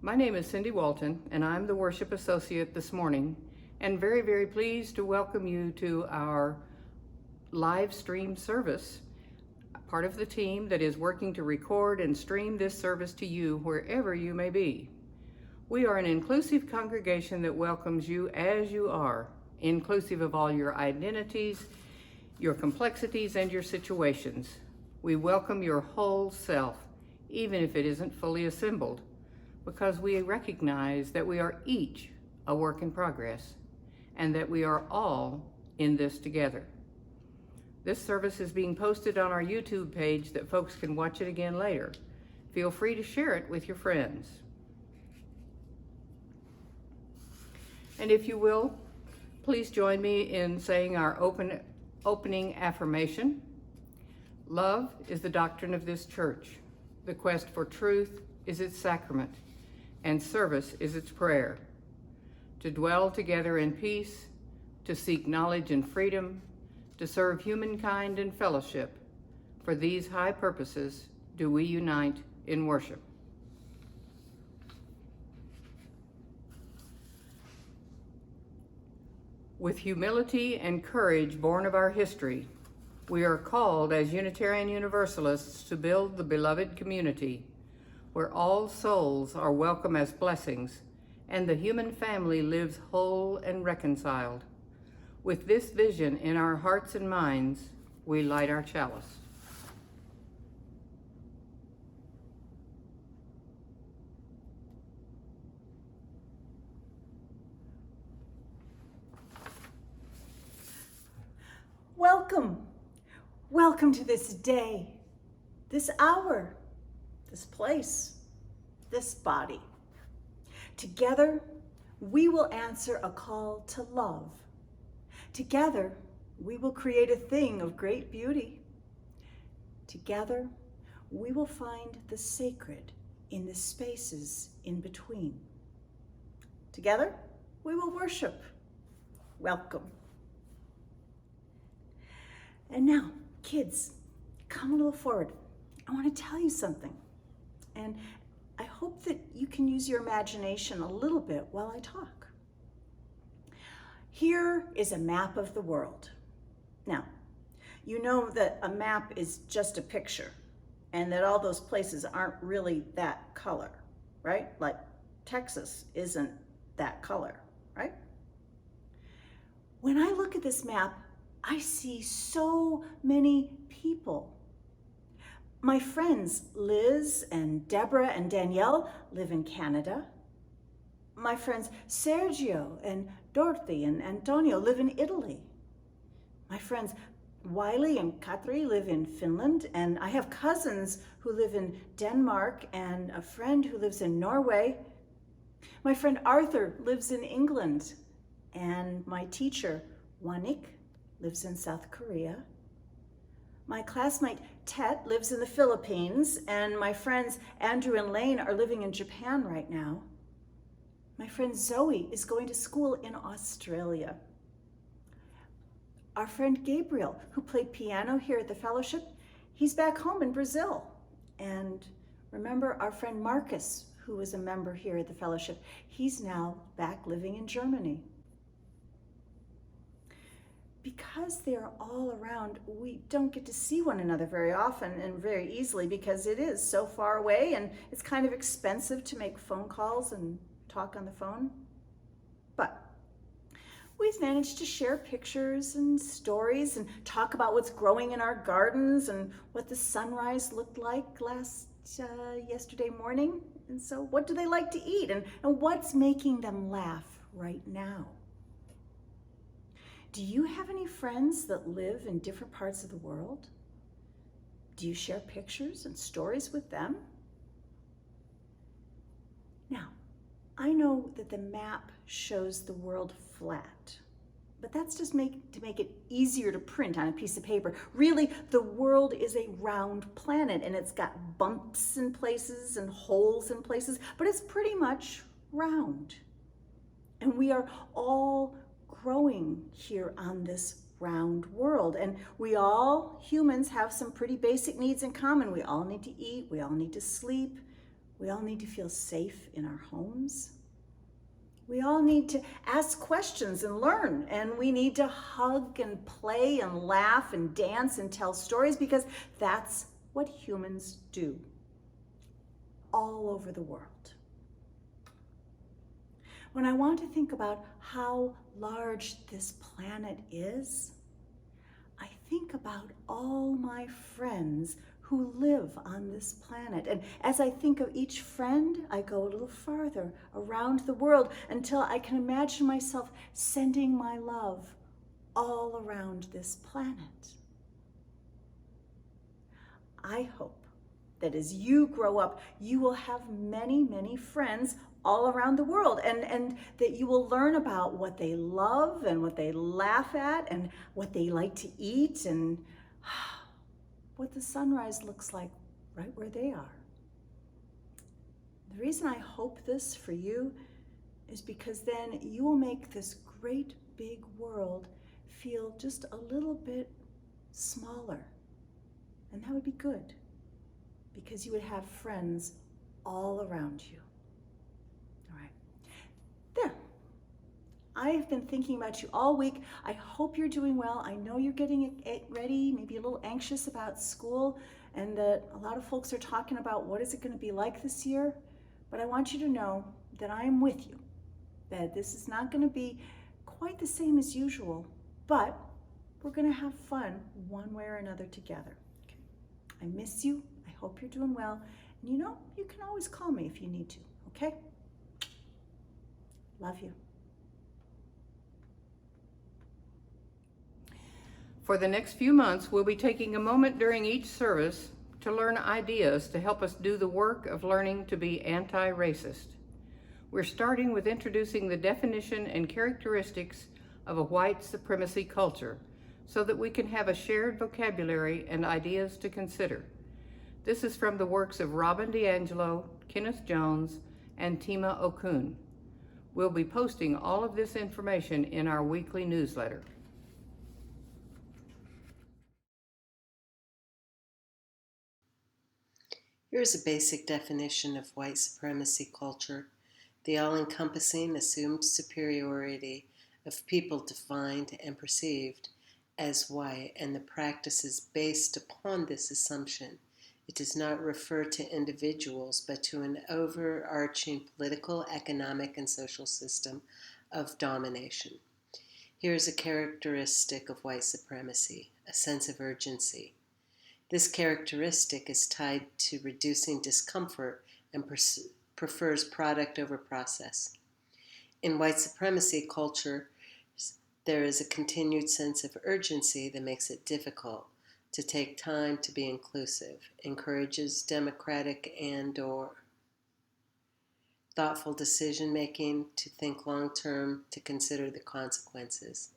My name is Cindy Walton, and I'm the worship associate this morning, and very, very pleased to welcome you to our live stream service, part of the team that is working to record and stream this service to you wherever you may be. We are an inclusive congregation that welcomes you as you are, inclusive of all your identities, your complexities, and your situations. We welcome your whole self, even if it isn't fully assembled, because we recognize that we are each a work in progress and that we are all in this together. This service is being posted on our YouTube page that folks can watch it again later. Feel free to share it with your friends. And if you will, please join me in saying our opening affirmation. Love is the doctrine of this church. The quest for truth is its sacrament, and service is its prayer. To dwell together in peace, to seek knowledge and freedom, to serve humankind in fellowship, for these high purposes do we unite in worship. With humility and courage born of our history, we are called as Unitarian Universalists to build the beloved community where all souls are welcome as blessings and the human family lives whole and reconciled. With this vision in our hearts and minds, we light our chalice. Welcome to this day, this hour, this place, this body. Together, we will answer a call to love. Together, we will create a thing of great beauty. Together, we will find the sacred in the spaces in between. Together, we will worship. Welcome. And now, kids, come a little forward. I want to tell you something. And I hope that you can use your imagination a little bit while I talk. Here is a map of the world. Now, you know that a map is just a picture and that all those places aren't really that color, right? Like Texas isn't that color, right? When I look at this map, I see so many people. My friends Liz and Deborah and Danielle live in Canada. My friends Sergio and Dorothy and Antonio live in Italy. My friends Wiley and Katri live in Finland, and I have cousins who live in Denmark and a friend who lives in Norway. My friend Arthur lives in England, and my teacher Wanik lives in South Korea. My classmate Tet lives in the Philippines, and my friends Andrew and Lane are living in Japan right now. My friend Zoe is going to school in Australia. Our friend Gabriel, who played piano here at the fellowship, he's back home in Brazil. And remember our friend Marcus, who was a member here at the fellowship, he's now back living in Germany. Because they are all around, we don't get to see one another very often and very easily because it is so far away and it's kind of expensive to make phone calls and talk on the phone. But we've managed to share pictures and stories and talk about what's growing in our gardens and what the sunrise looked like yesterday morning. And so what do they like to eat and what's making them laugh right now? Do you have any friends that live in different parts of the world? Do you share pictures and stories with them? Now, I know that the map shows the world flat, but that's just to make it easier to print on a piece of paper. Really, the world is a round planet and it's got bumps in places and holes in places, but it's pretty much round. And we are all growing here on this round world. And we all, humans, have some pretty basic needs in common. We all need to eat, we all need to sleep, We all need to feel safe in our homes. We all need to ask questions and learn, and we need to hug and play and laugh and dance and tell stories, because that's what humans do all over the world. When I want to think about how large this planet is, I think about all my friends who live on this planet. And as I think of each friend, I go a little farther around the world until I can imagine myself sending my love all around this planet. I hope that as you grow up, you will have many, many friends all around the world, and that you will learn about what they love and what they laugh at and what they like to eat and what the sunrise looks like right where they are. The reason I hope this for you is because then you will make this great big world feel just a little bit smaller. And that would be good, because you would have friends all around you. All right. There. I have been thinking about you all week. I hope you're doing well. I know you're getting ready, maybe a little anxious about school, and that a lot of folks are talking about what is it going to be like this year. But I want you to know that I am with you, that this is not going to be quite the same as usual, but we're going to have fun one way or another together. Okay. I miss you. I hope you're doing well. And you can always call me if you need to, okay? Love you. For the next few months, we'll be taking a moment during each service to learn ideas to help us do the work of learning to be anti-racist. We're starting with introducing the definition and characteristics of a white supremacy culture so that we can have a shared vocabulary and ideas to consider. This is from the works of Robin DiAngelo, Kenneth Jones, and Tima Okun. We'll be posting all of this information in our weekly newsletter. Here's a basic definition of white supremacy culture: the all-encompassing assumed superiority of people defined and perceived as white and the practices based upon this assumption. It does not refer to individuals, but to an overarching political, economic, and social system of domination. Here's a characteristic of white supremacy: a sense of urgency. This characteristic is tied to reducing discomfort and prefers product over process. In white supremacy culture, there is a continued sense of urgency that makes it difficult to take time to be inclusive, encourages democratic and/or thoughtful decision-making, to think long-term, to consider the consequences.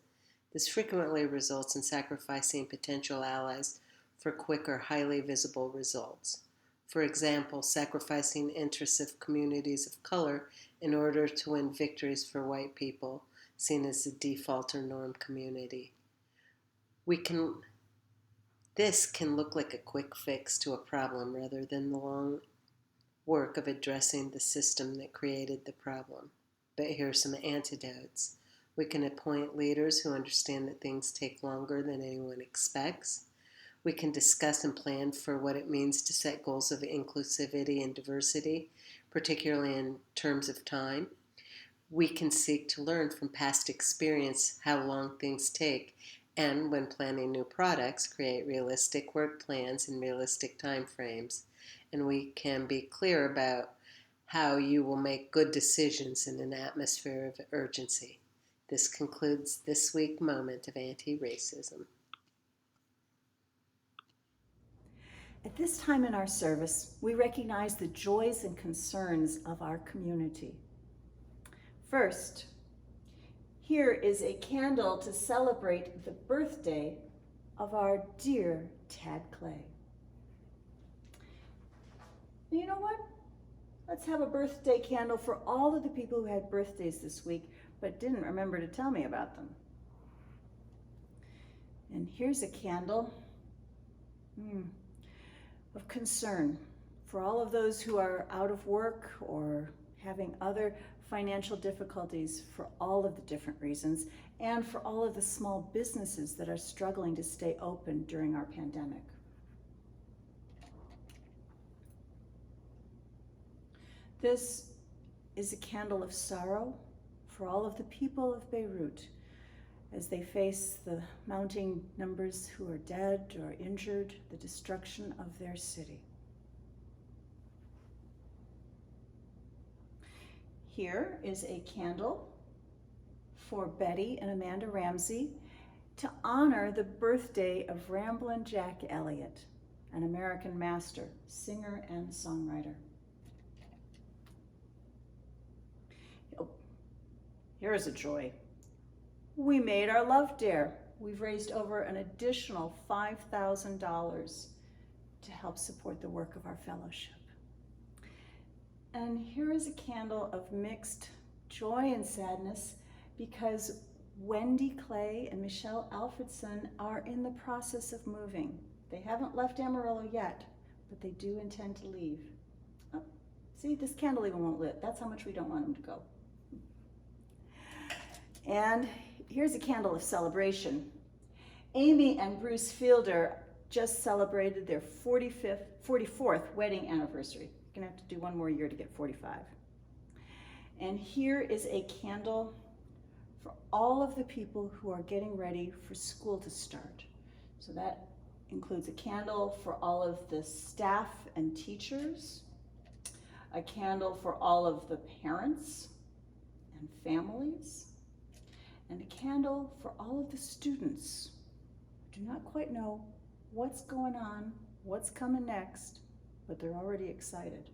This frequently results in sacrificing potential allies for quick or highly visible results. For example, sacrificing interests of communities of color in order to win victories for white people, seen as the default or norm community. This can look like a quick fix to a problem rather than the long work of addressing the system that created the problem. But here are some antidotes. We can appoint leaders who understand that things take longer than anyone expects. We can discuss and plan for what it means to set goals of inclusivity and diversity, particularly in terms of time. We can seek to learn from past experience how long things take, and when planning new products, create realistic work plans and realistic time frames. And we can be clear about how you will make good decisions in an atmosphere of urgency. This concludes this week's moment of anti-racism. At this time in our service, we recognize the joys and concerns of our community. First, here is a candle to celebrate the birthday of our dear Tad Clay. You know what? Let's have a birthday candle for all of the people who had birthdays this week but didn't remember to tell me about them. And here's a candle of concern For all of those who are out of work or having other financial difficulties for all of the different reasons, and for all of the small businesses that are struggling to stay open during our pandemic. This is a candle of sorrow for all of the people of Beirut as they face the mounting numbers who are dead or injured, the destruction of their city. Here is a candle for Betty and Amanda Ramsey to honor the birthday of Ramblin' Jack Elliott, an American master, singer and songwriter. Here's a joy. We made our love dare. We've raised over an additional $5,000 to help support the work of our fellowship. And here is a candle of mixed joy and sadness because Wendy Clay and Michelle Alfredson are in the process of moving. They haven't left Amarillo yet, but they do intend to leave. Oh, see, this candle even won't lit. That's how much we don't want them to go. And here's a candle of celebration. Amy and Bruce Fielder just celebrated their 44th wedding anniversary. You're gonna have to do one more year to get 45. And here is a candle for all of the people who are getting ready for school to start. So that includes a candle for all of the staff and teachers, a candle for all of the parents and families, and a candle for all of the students who do not quite know what's going on, what's coming next, but they're already excited.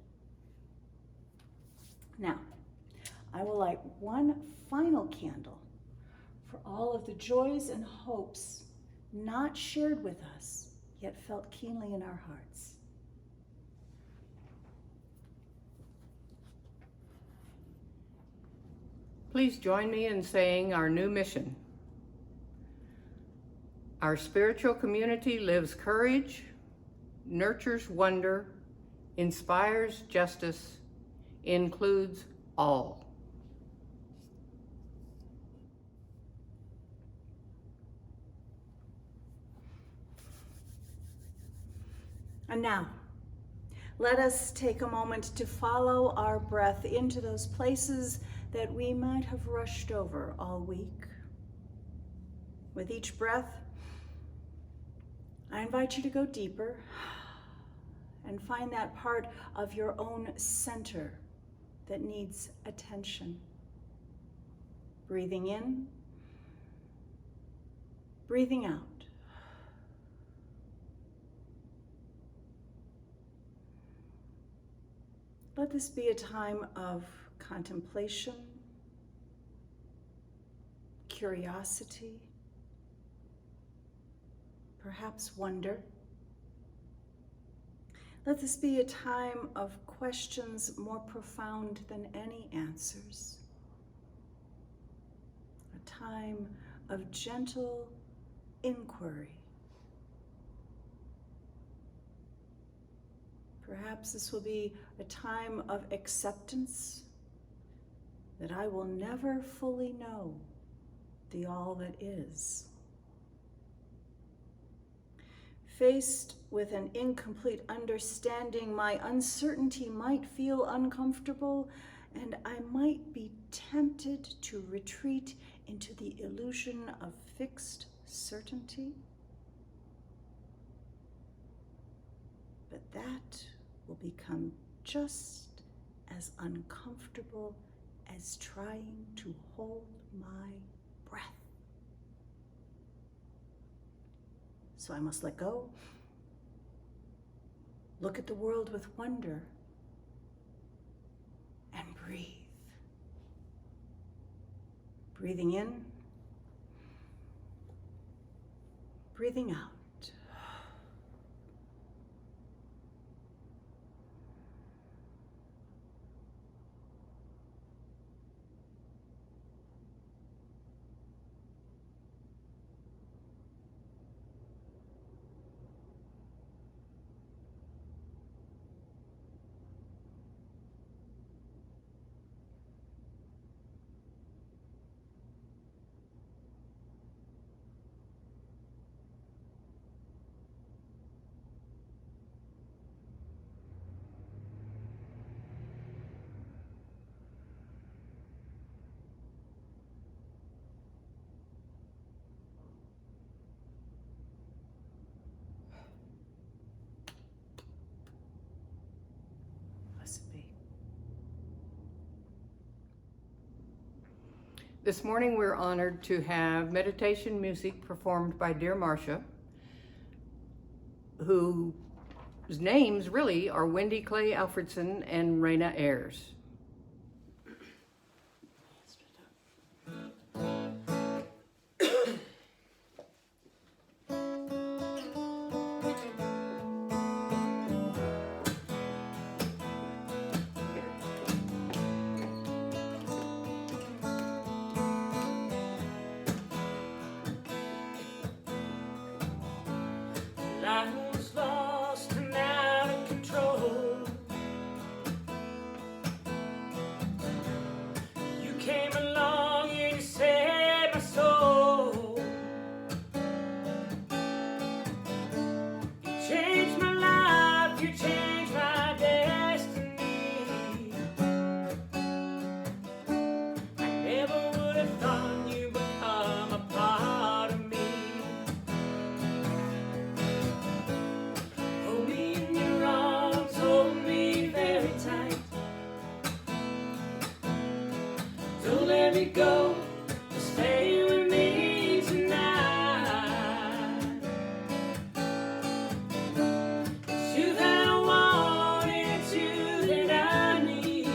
Now, I will light one final candle for all of the joys and hopes not shared with us, yet felt keenly in our hearts. Please join me in saying our new mission. Our spiritual community lives courage, nurtures wonder, inspires justice, includes all. And now, let us take a moment to follow our breath into those places that we might have rushed over all week. With each breath, I invite you to go deeper and find that part of your own center that needs attention. Breathing in, breathing out. Let this be a time of contemplation, curiosity, perhaps wonder. Let this be a time of questions more profound than any answers. A time of gentle inquiry. Perhaps this will be a time of acceptance that I will never fully know the all that is. Faced with an incomplete understanding, my uncertainty might feel uncomfortable, and I might be tempted to retreat into the illusion of fixed certainty. But that will become just as uncomfortable as trying to hold my breath. So I must let go, look at the world with wonder, and breathe. Breathing in, breathing out. This morning we're honored to have meditation music performed by dear Marcia, whose names really are Wendy Clay Alfredson and Raina Ayers. I was lost and out of control. You came along and you saved my soul. You changed my life, you changed my destiny. I never would have thought you'd become a part of me. Hold me in your arms, hold me very tight. Don't let me go, just stay with me tonight. It's you that I want, it's you that I need.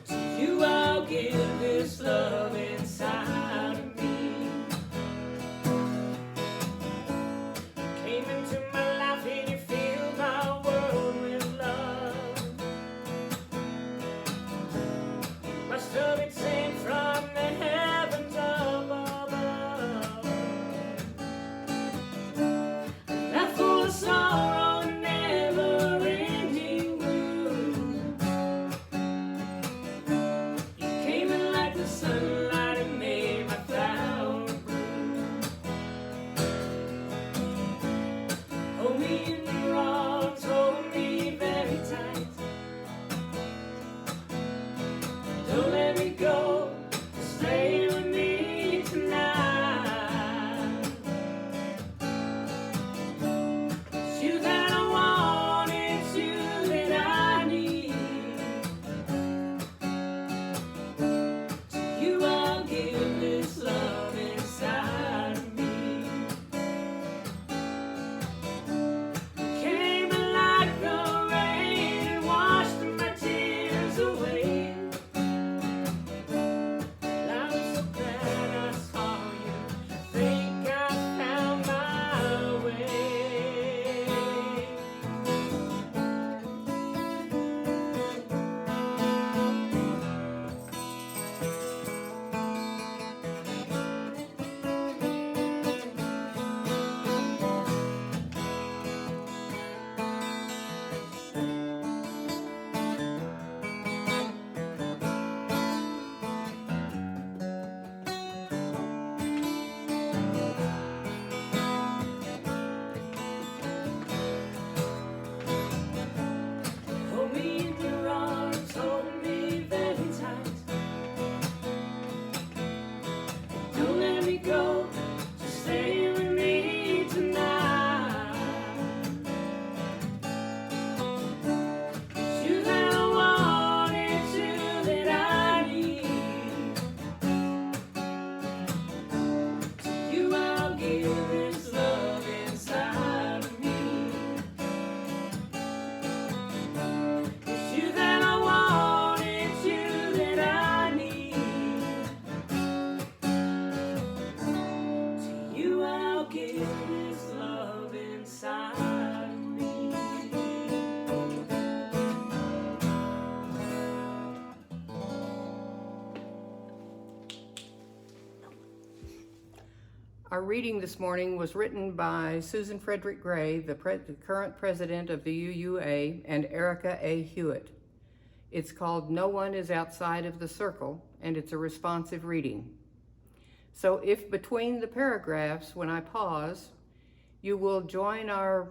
To you I'll give this love inside of me. Came into my life and you filled my world with love. You must have been sent from the heavens above. A life full of sorrow and never-ending blues. You came in like the sunlight and made my flower bloom. Hold me in your arms, hold me very tight. Don't let me go, just stay with me tonight. It's you that I want, it's you that I need. To you I'll give this love inside of me. Came like the rain and washed my tears away. And I'm so glad I saw you. Think I found my way. Hold me in your arms, hold me very tight. Don't let me go, just stay with me tonight. It's you that I want, it's you that I need. To you I'll give this love inside of me. It's you that I want, it's you that I need. To you I'll give this love inside of me. Our reading this morning was written by Susan Frederick Gray, the current president of the UUA, and Erica A. Hewitt. It's called No One is Outside of the Circle, and it's a responsive reading. So if between the paragraphs, when I pause, you will join our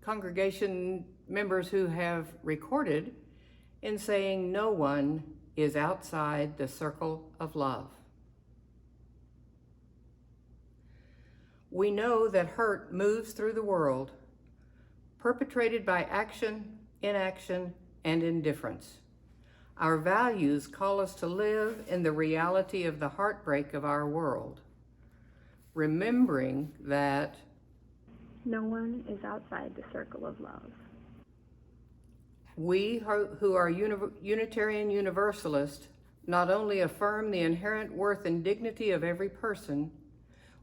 congregation members who have recorded in saying no one is outside the circle of love. We know that hurt moves through the world, perpetrated by action, inaction, and indifference. Our values call us to live in the reality of the heartbreak of our world, remembering that no one is outside the circle of love. we who are Unitarian Universalists not only affirm the inherent worth and dignity of every person,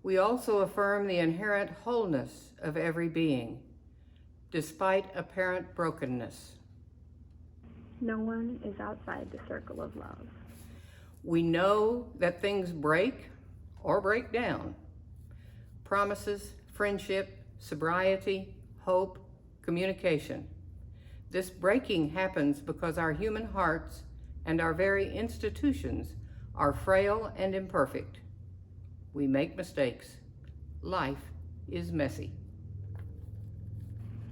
we also affirm the inherent wholeness of every being, despite apparent brokenness. No one is outside the circle of love. We know that things break or break down. Promises, friendship, sobriety, hope, communication. This breaking happens because our human hearts and our very institutions are frail and imperfect. We make mistakes. Life is messy.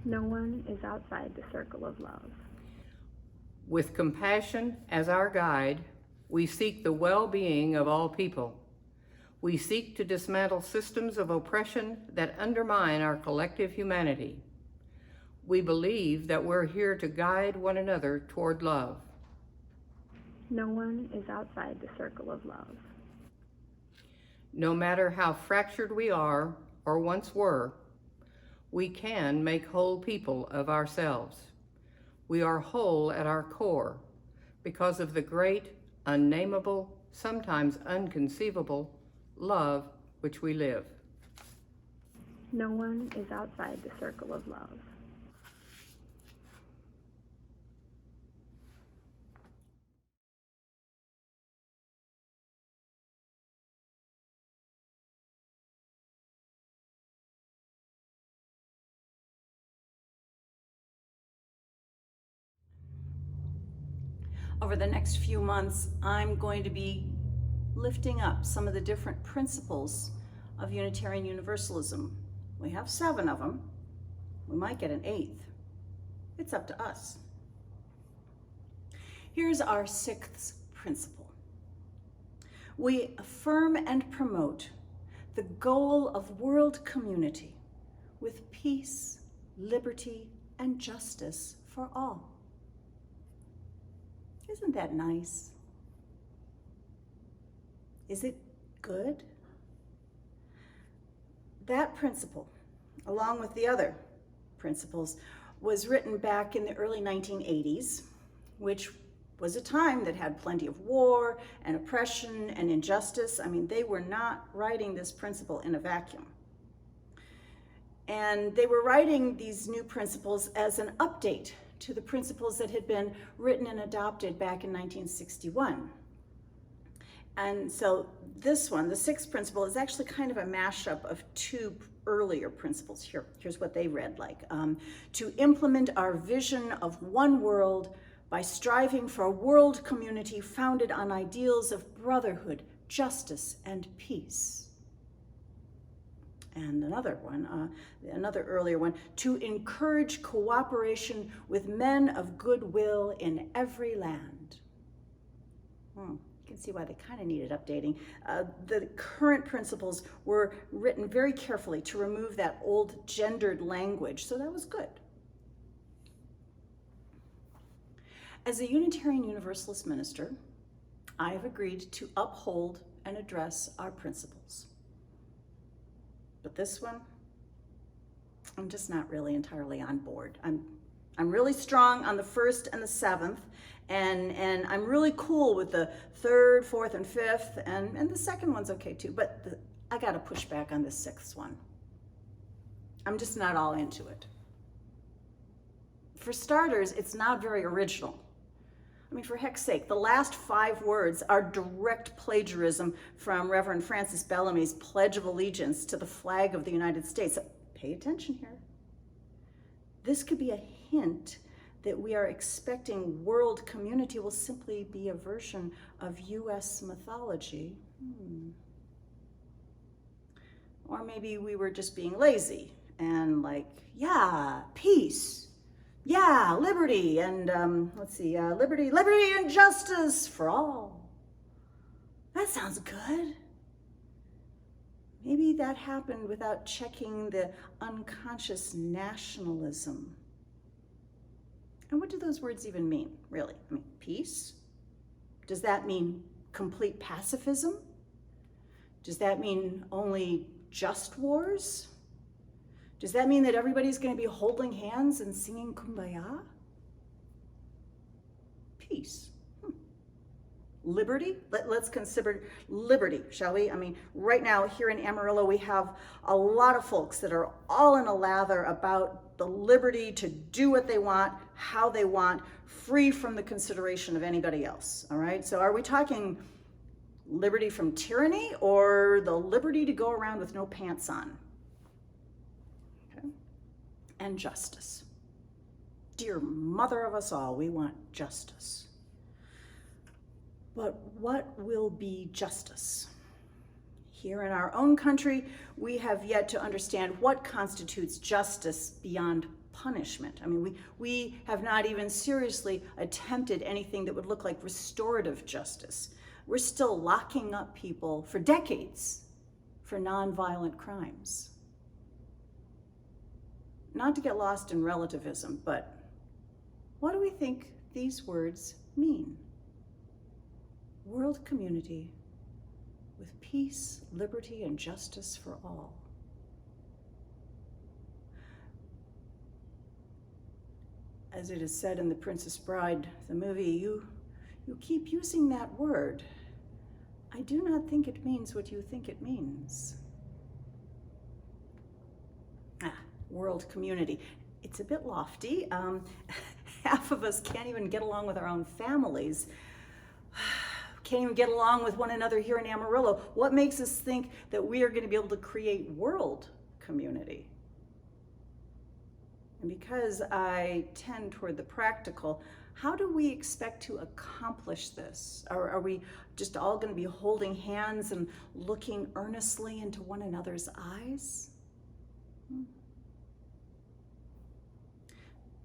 No one is outside the circle of love. With compassion as our guide, we seek the well-being of all people. We seek to dismantle systems of oppression that undermine our collective humanity. We believe that we're here to guide one another toward love. No one is outside the circle of love. No matter how fractured we are or once were, we can make whole people of ourselves. We are whole at our core because of the great, unnameable, sometimes unconceivable love which we live. No one is outside the circle of love. Over the next few months, I'm going to be lifting up some of the different principles of Unitarian Universalism. We have 7 of them. We might get an 8th. It's up to us. Here's our 6th principle. We affirm and promote the goal of world community with peace, liberty, and justice for all. Isn't that nice? Is it good? That principle, along with the other principles, was written back in the early 1980s, which was a time that had plenty of war and oppression and injustice. I mean, they were not writing this principle in a vacuum. And they were writing these new principles as an update to the principles that had been written and adopted back in 1961. And so this one, the 6th principle, is actually kind of a mashup of 2 earlier principles. Here's what they read like. To implement our vision of one world by striving for a world community founded on ideals of brotherhood, justice, and peace. And another one, another earlier one, to encourage cooperation with men of goodwill in every land. You can see why they kind of needed updating. The current principles were written very carefully to remove that old gendered language, so that was good. As a Unitarian Universalist minister, I have agreed to uphold and address our principles. But this one, I'm just not really entirely on board. I'm really strong on the 1st and the 7th, and I'm really cool with the 3rd, 4th, and 5th, and the 2nd one's okay too, but I gotta push back on the 6th one. I'm just not all into it. For starters, it's not very original. I mean, for heck's sake, the last 5 words are direct plagiarism from Reverend Francis Bellamy's Pledge of Allegiance to the flag of the United States. Pay attention here. This could be a hint that we are expecting world community will simply be a version of U.S. mythology. Or maybe we were just being lazy and like, yeah, peace. Yeah, liberty and, liberty and justice for all. That sounds good. Maybe that happened without checking the unconscious nationalism. And what do those words even mean, really? I mean, peace? Does that mean complete pacifism? Does that mean only just wars? Does that mean that everybody's going to be holding hands and singing Kumbaya? Peace. Liberty? Let's consider liberty, shall we? I mean, right now here in Amarillo, we have a lot of folks that are all in a lather about the liberty to do what they want, how they want, free from the consideration of anybody else, all right? So are we talking liberty from tyranny or the liberty to go around with no pants on? Okay. And justice. Dear mother of us all, we want justice. But what will be justice? Here in our own country, we have yet to understand what constitutes justice beyond punishment. I mean, we have not even seriously attempted anything that would look like restorative justice. We're still locking up people for decades for nonviolent crimes. Not to get lost in relativism, but what do we think these words mean? World community with peace, liberty, and justice for all. As it is said in The Princess Bride, the movie, you keep using that word. I do not think it means what you think it means. World community. It's a bit lofty. Half of us can't even get along with our own families. Can't even get along with one another here in Amarillo. What makes us think that we are going to be able to create world community? And because I tend toward the practical, how do we expect to accomplish this? Are we just all going to be holding hands and looking earnestly into one another's eyes?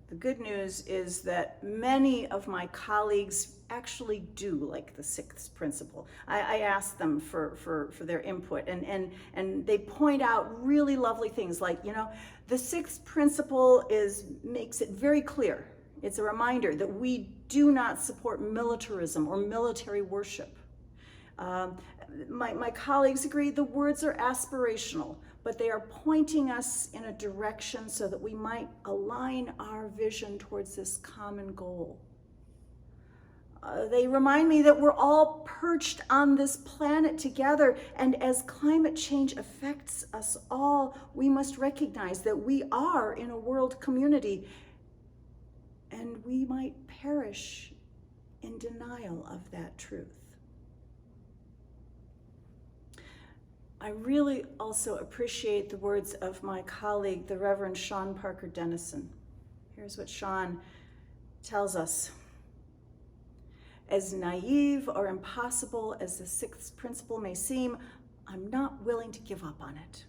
The good news is that many of my colleagues actually do like the sixth principle. I asked them for their input, and they point out really lovely things like, the sixth principle makes it very clear. It's a reminder that we do not support militarism or military worship. My colleagues agree the words are aspirational, but they are pointing us in a direction so that we might align our vision towards this common goal. They remind me that we're all perched on this planet together, and as climate change affects us all, we must recognize that we are in a world community, and we might perish in denial of that truth. I really also appreciate the words of my colleague, the Reverend Sean Parker Dennison. Here's what Sean tells us. As naive or impossible as the sixth principle may seem, I'm not willing to give up on it.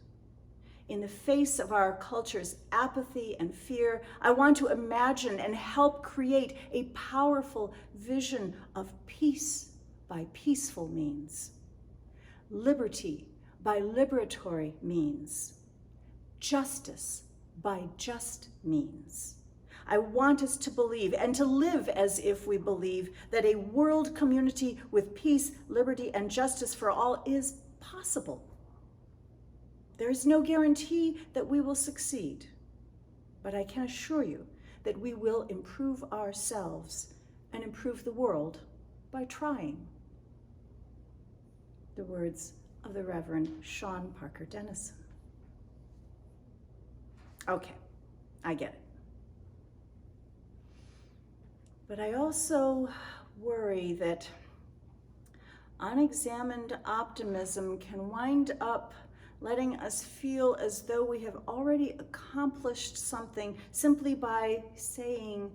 In the face of our culture's apathy and fear, I want to imagine and help create a powerful vision of peace by peaceful means, liberty by liberatory means, justice by just means. I want us to believe and to live as if we believe that a world community with peace, liberty, and justice for all is possible. There is no guarantee that we will succeed, but I can assure you that we will improve ourselves and improve the world by trying. The words of the Reverend Sean Parker Dennison. Okay, I get it. But I also worry that unexamined optimism can wind up letting us feel as though we have already accomplished something simply by saying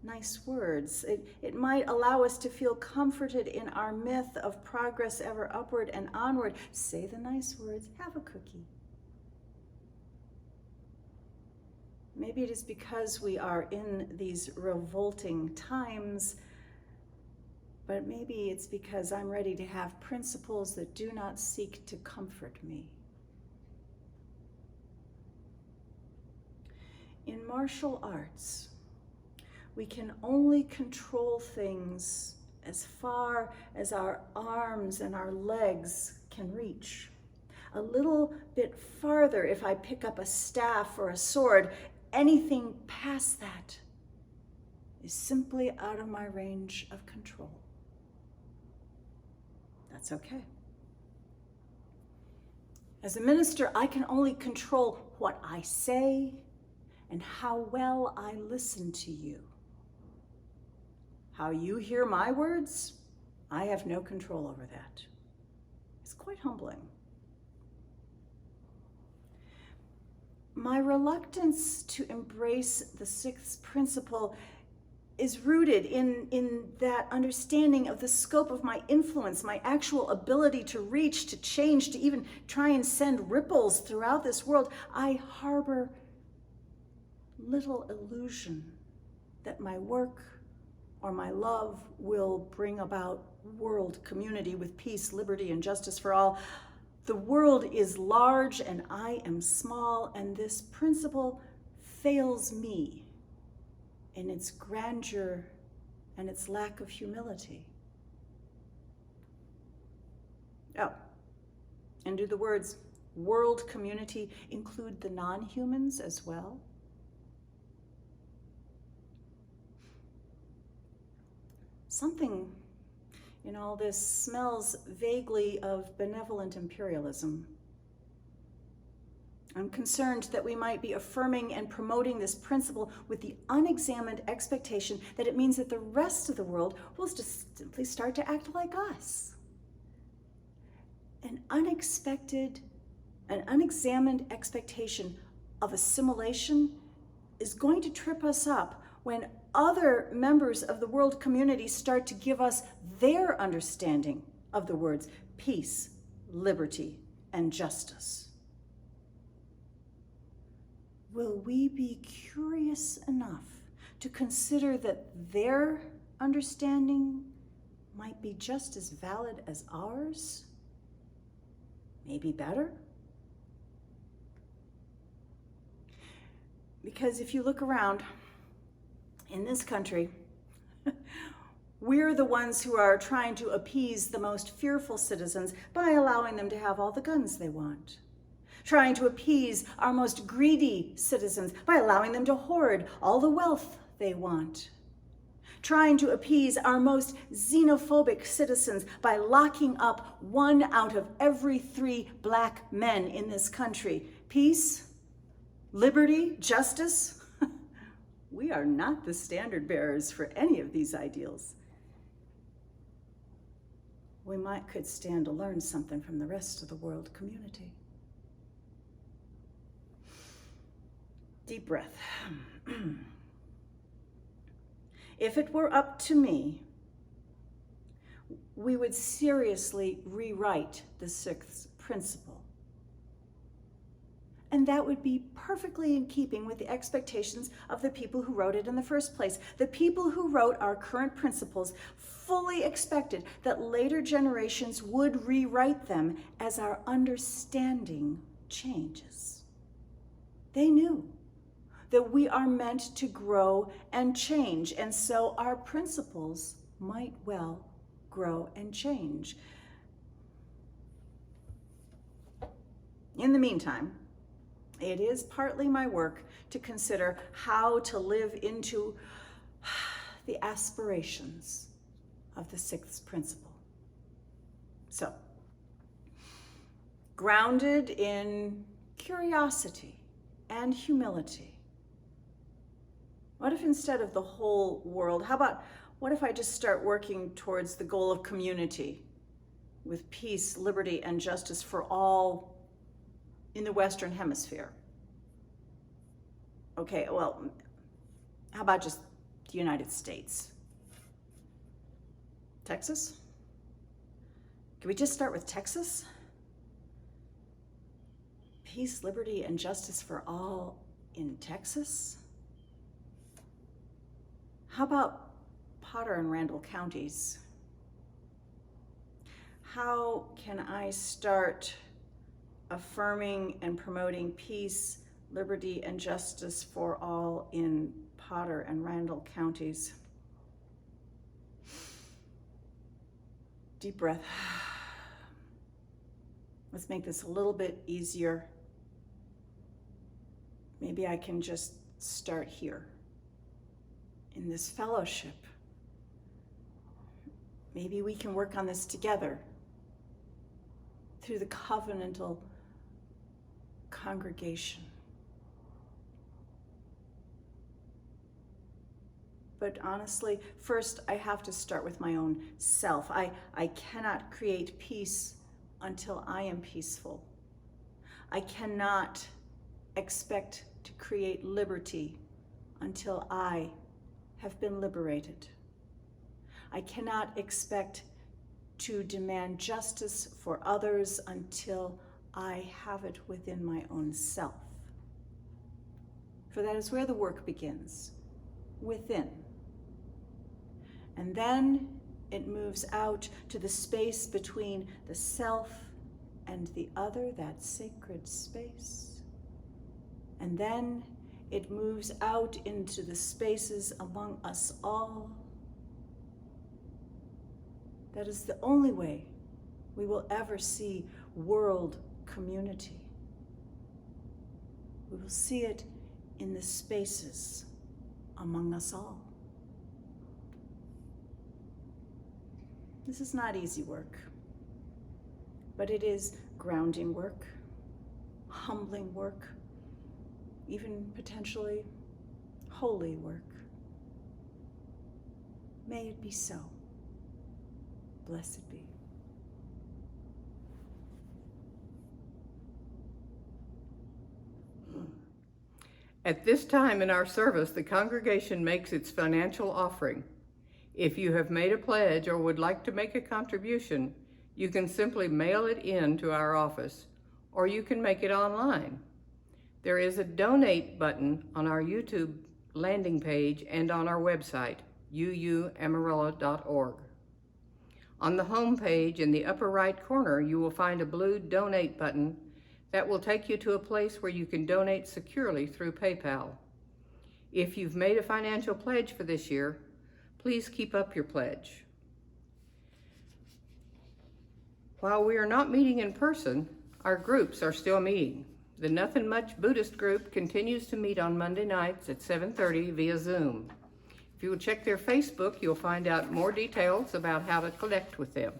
nice words. It might allow us to feel comforted in our myth of progress ever upward and onward. Say the nice words, have a cookie. Maybe it is because we are in these revolting times, but maybe it's because I'm ready to have principles that do not seek to comfort me. In martial arts, we can only control things as far as our arms and our legs can reach. A little bit farther if I pick up a staff or a sword. Anything past that is simply out of my range of control. That's okay. As a minister, I can only control what I say and how well I listen to you. How you hear my words, I have no control over that. It's quite humbling. My reluctance to embrace the sixth principle is rooted in that understanding of the scope of my influence, my actual ability to reach, to change, to even try and send ripples throughout this world. I harbor little illusion that my work or my love will bring about world community with peace, liberty, and justice for all. The world is large and I am small, and this principle fails me in its grandeur and its lack of humility. Oh, and do the words world community include the non-humans as well? Something in all this smells vaguely of benevolent imperialism. I'm concerned that we might be affirming and promoting this principle with the unexamined expectation that it means that the rest of the world will just simply start to act like us. An unexamined expectation of assimilation is going to trip us up when other members of the world community start to give us their understanding of the words peace, liberty, and justice. Will we be curious enough to consider that their understanding might be just as valid as ours? Maybe better? Because if you look around, in this country, we're the ones who are trying to appease the most fearful citizens by allowing them to have all the guns they want. Trying to appease our most greedy citizens by allowing them to hoard all the wealth they want. Trying to appease our most xenophobic citizens by locking up 1 out of every 3 black men in this country. Peace, liberty, justice. We are not the standard bearers for any of these ideals. We could stand to learn something from the rest of the world community. Deep breath. If it were up to me, we would seriously rewrite the sixth principle. And that would be perfectly in keeping with the expectations of the people who wrote it in the first place. The people who wrote our current principles fully expected that later generations would rewrite them as our understanding changes. They knew that we are meant to grow and change, and so our principles might well grow and change. In the meantime, it is partly my work to consider how to live into the aspirations of the sixth principle. So, grounded in curiosity and humility, what if instead of the whole world, what if I just start working towards the goal of community with peace, liberty, and justice for all in the Western Hemisphere? Okay, well, how about just the United States? Texas? Can we just start with Texas? Peace, liberty, and justice for all in Texas? How about Potter and Randall counties? How can I start affirming and promoting peace, liberty and justice for all in Potter and Randall counties. Deep breath. Let's make this a little bit easier. Maybe I can just start here in this fellowship. Maybe we can work on this together through the covenantal congregation. But honestly, first I have to start with my own self. I cannot create peace until I am peaceful. I cannot expect to create liberty until I have been liberated. I cannot expect to demand justice for others until I have it within my own self. For that is where the work begins, within. And then it moves out to the space between the self and the other, that sacred space. And then it moves out into the spaces among us all. That is the only way we will ever see world community. We will see it in the spaces among us all. This is not easy work, but it is grounding work, humbling work, even potentially holy work. May it be so. Blessed be. At this time in our service, the congregation makes its financial offering. If you have made a pledge or would like to make a contribution, you can simply mail it in to our office, or you can make it online. There is a donate button on our YouTube landing page and on our website, uuamarillo.org. On the home page in the upper right corner, you will find a blue donate button that will take you to a place where you can donate securely through PayPal. If you've made a financial pledge for this year, please keep up your pledge. While we are not meeting in person, our groups are still meeting. The Nothing Much Buddhist group continues to meet on Monday nights at 7:30 via Zoom. If you will check their Facebook, you'll find out more details about how to connect with them.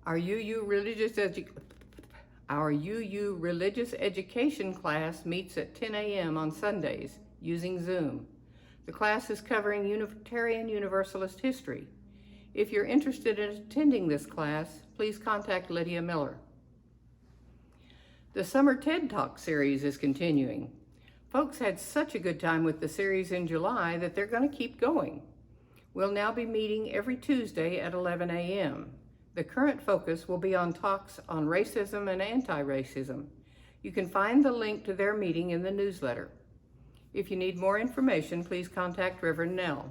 Our UU Religious Education class meets at 10 a.m. on Sundays using Zoom. The class is covering Unitarian Universalist history. If you're interested in attending this class, please contact Lydia Miller. The Summer TED Talk series is continuing. Folks had such a good time with the series in July that they're going to keep going. We'll now be meeting every Tuesday at 11 a.m. The current focus will be on talks on racism and anti-racism. You can find the link to their meeting in the newsletter. If you need more information, please contact Reverend Nell.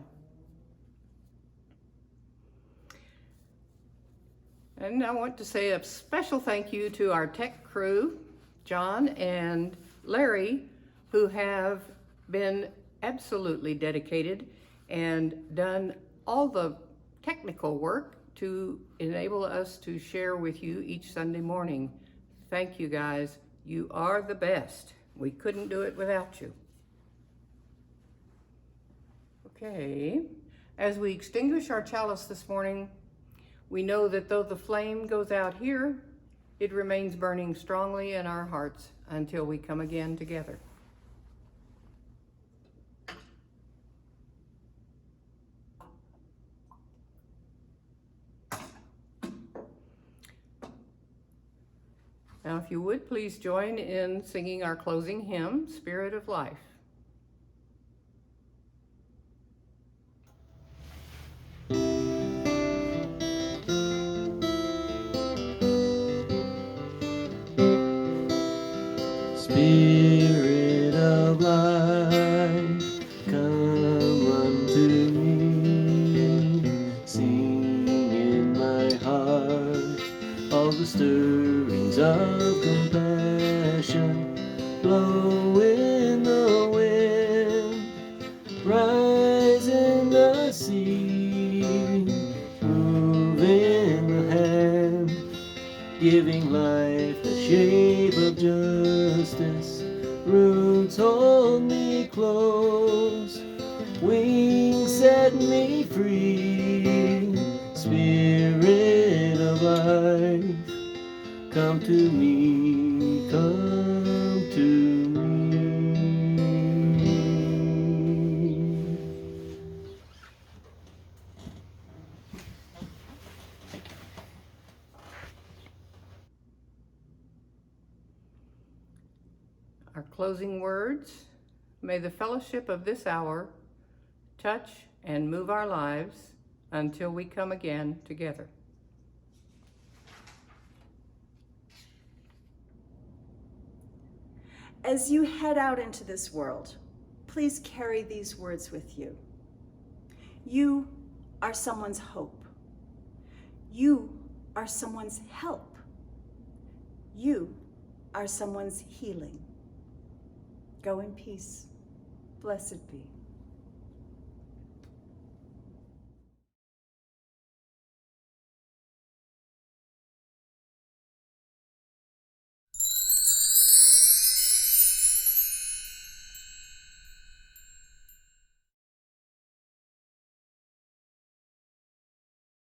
And I want to say a special thank you to our tech crew, John and Larry, who have been absolutely dedicated and done all the technical work to enable us to share with you each Sunday morning. Thank you guys. You are the best. We couldn't do it without you. Okay, as we extinguish our chalice this morning, we know that though the flame goes out here, it remains burning strongly in our hearts until we come again together. Now, if you would, please join in singing our closing hymn, Spirit of Life. Spirit of life, come unto me. Sing in my heart all the stirrings of compassion. living life, the shape of justice. Roots hold me close, wings set me free. Spirit of life, come to me, come to me. Our closing words: may the fellowship of this hour touch and move our lives until we come again together. As you head out into this world, please carry these words with you. You are someone's hope. You are someone's help. You are someone's healing. Go in peace. Blessed be.